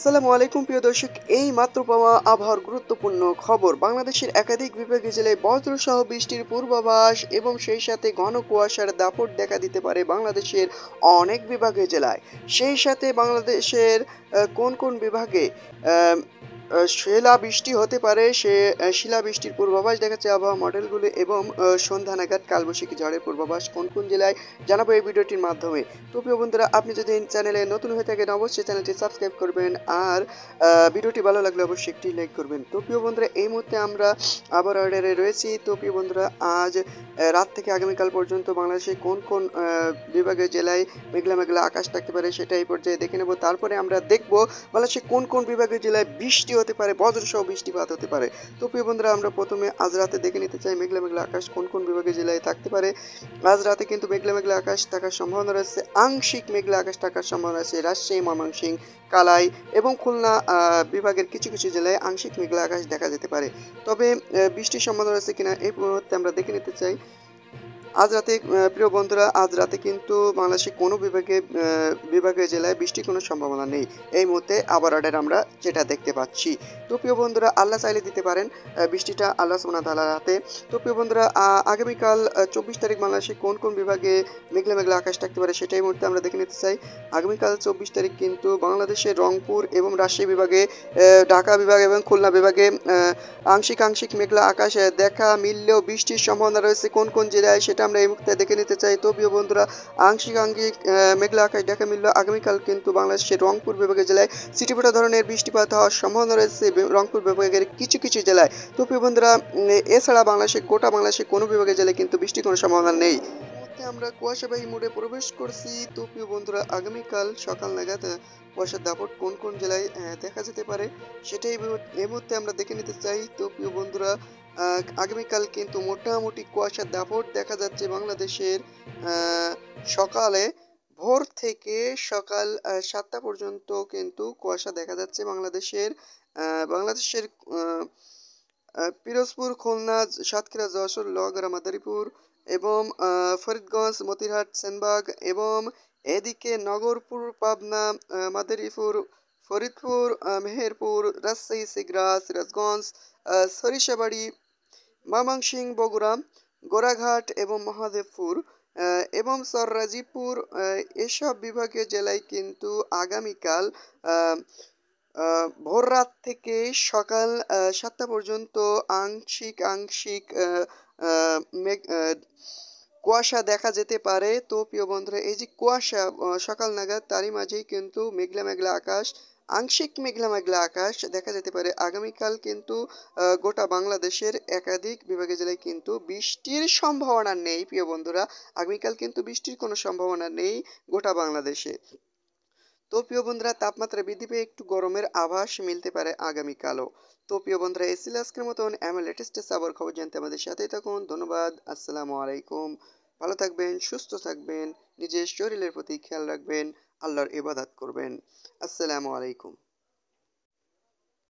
আসসালামু আলাইকুম প্রিয় দর্শক, এই মাত্র পাওয়া আবহাওয়ার গুরুত্বপূর্ণ খবর। বাংলাদেশের একাধিক বিভাগীয় জেলায় বজ্রসহ বৃষ্টির পূর্বাভাস এবং সেই সাথে ঘন কুয়াশার দাপট দেখা দিতে পারে বাংলাদেশের অনেক বিভাগীয় জেলায়। সেই সাথে বাংলাদেশের কোন কোন বিভাগে শিলাবৃষ্টি হতে পারে শিলাবৃষ্টির পূর্বাভাস দেখাচ্ছে আবহাওয়া মডেলগুলো এবং সন্ধ্যা নাগাদ কালবৈশাখী ঝড়ের পূর্বাভাস কোন কোন জেলায় জানাবো এই ভিডিওটির মাধ্যমে। তো প্রিয় বন্ধুরা, আপনি যদি চ্যানেলে নতুন হয়ে থাকেন অবশ্যই চ্যানেলটি সাবস্ক্রাইব করবেন আর ভিডিওটি ভালো লাগলে অবশ্যই একটি লাইক করবেন। তো প্রিয় বন্ধুরা, এই মুহূর্তে আমরা আবার অর্ডারে রয়েছি। তো প্রিয় বন্ধুরা, আজ রাত থেকে আগামীকাল পর্যন্ত বাংলাদেশে কোন কোন বিভাগের জেলায় মেঘলা মেঘলা আকাশ থাকতে পারে সেটা এই পর্যায়ে দেখে নেব। তারপরে আমরা দেখব বাংলাদেশে কোন কোন বিভাগের জেলায় বৃষ্টি হতে পারে, বজ্রসহ বৃষ্টিপাত হতে পারে। তো প্রিয় বন্ধুরা, আমরা প্রথমে আজ রাতে দেখে নিতে চাই মেঘলা মেঘলা আকাশ কোন কোন বিভাগের জেলায় থাকতে পারে। আজ রাতে কিন্তু মেঘলা মেঘলা আকাশ থাকার সম্ভাবনা রয়েছে, আংশিক মেঘলা আকাশ থাকার সম্ভাবনা আছে রাজশাহী, ময়মনসিংহ, কালাই এবং খুলনা বিভাগের কিছু কিছু জেলায় আংশিক মেঘলা আকাশ দেখা যেতে পারে। তবে বৃষ্টির সম্ভাবনা রয়েছে কিনা এই মুহূর্তে আমরা দেখে নিতে চাই। আজ রাতে প্রিয় বন্ধুরা, আজ রাতে কিন্তু বাংলাদেশের কোনো বিভাগীয় জেলায় বৃষ্টির কোনো সম্ভাবনা নেই। এই মুহূর্তে আবার অর্ডার আমরা যেটা দেখতে পাচ্ছি। তো প্রিয় বন্ধুরা, আল্লাহ চাইলে দিতে পারেন বৃষ্টিটা আল্লাহ সুবহানাহু ওয়া তাআলার হাতে। তো প্রিয় বন্ধুরা, আগামীকাল 24 তারিখ বাংলাদেশে কোন কোন বিভাগে মেঘলা মেঘলা আকাশ থাকতে পারে সেটা এই মুহূর্তে আমরা দেখে নিতে চাই। আগামীকাল 24 তারিখ কিন্তু বাংলাদেশের রংপুর এবং রাজশাহী বিভাগে, ঢাকা বিভাগ এবং খুলনা বিভাগে আংশিক আংশিক মেঘলা আকাশ দেখা মিললেও বৃষ্টির সম্ভাবনা রয়েছে কোন কোন জেলায় সেটা আমরা এই মুহূর্তে দেখে নিতে চাই। তো প্রিয় বন্ধুরা, আংশিক আংশিক মেঘলা আকাশ দেখা মিললেও আগামীকাল কিন্তু বাংলাদেশের রংপুর বিভাগের জেলায় ছিটেফোঁটা ধরনের বৃষ্টিপাত হওয়ার সম্ভাবনা রয়েছে রংপুর বিভাগের কিছু কিছু জেলায়। তো প্রিয় বন্ধুরা, এছাড়া গোটা বাংলাদেশের কোনো বিভাগের জেলায় কিন্তু বৃষ্টির কোনো সম্ভাবনা নেই। আমরা কুয়াশাবাহী মোডে প্রবেশ করছি। তো প্রিয় বন্ধুরা, আগামীকাল সকাল নাগাদ কুয়াশার দাপট কোন কোন জেলায় দেখা যেতে পারে সেটাই এই মুহূর্তে আমরা দেখে নিতে চাই। তো প্রিয় বন্ধুরা, আগামীকাল কিন্তু মোটামুটি কুয়াশার দাপট দেখা যাচ্ছে বাংলাদেশের সকালে ভোর থেকে সকাল 7টা পর্যন্ত কিন্তু কুয়াশা দেখা যাচ্ছে বাংলাদেশের পিরোজপুর, খুলনা, সাতক্ষীরা, যশোর, লোহাগড়া, মাদারীপুর এবং ফরিদগঞ্জ, মতিরহাট, সেনবাগ এবং এদিকে নগরপুর, পাবনা, মাদারীপুর, ফরিদপুর, মেহেরপুর, রাজশাহী, সিগড়া, সিরাজগঞ্জ, সরিষাবাড়ি, ময়মনসিংহ, বগুড়া, গোরাঘাট এবং মহাদেবপুর এবং সররাজিপুর, এসব বিভাগীয় জেলায় কিন্তু আগামীকাল ভোর রাত থেকে সকাল 7টা পর্যন্ত আংশিক আংশিক মেঘ কুয়াশা দেখা যেতে পারে। তো প্রিয় বন্ধুরা, এই যে কুয়াশা সকাল নাগাদ তারই মাঝেই কিন্তু মেঘলা মেঘলা আকাশ, আংশিক মেঘলা মেঘলা আকাশ দেখা যেতে পারে। আগামীকাল কিন্তু গোটা বাংলাদেশের একাধিক বিভাগীয় জেলায় কিন্তু বৃষ্টির সম্ভাবনা নেই। প্রিয় বন্ধুরা, আগামীকাল কিন্তু বৃষ্টির কোনো সম্ভাবনা নেই গোটা বাংলাদেশে। তো প্রিয় বন্ধুরা, তাপমাত্রা বৃদ্ধি পেয়ে একটু গরমের আভাস মিলতে পারে আগামীকালও। তো প্রিয় বন্ধুরা, এই ছিল আজকের মতন এমন লেটেস্ট আবহাওয়ার খবর জানতে আমাদের সাথেই থাকুন। ধন্যবাদ। আসসালামু আলাইকুম। ভালো থাকবেন, সুস্থ থাকবেন, নিজের শরীরের প্রতি খেয়াল রাখবেন, আল্লাহর ইবাদত করবেন। আসসালামু আলাইকুম।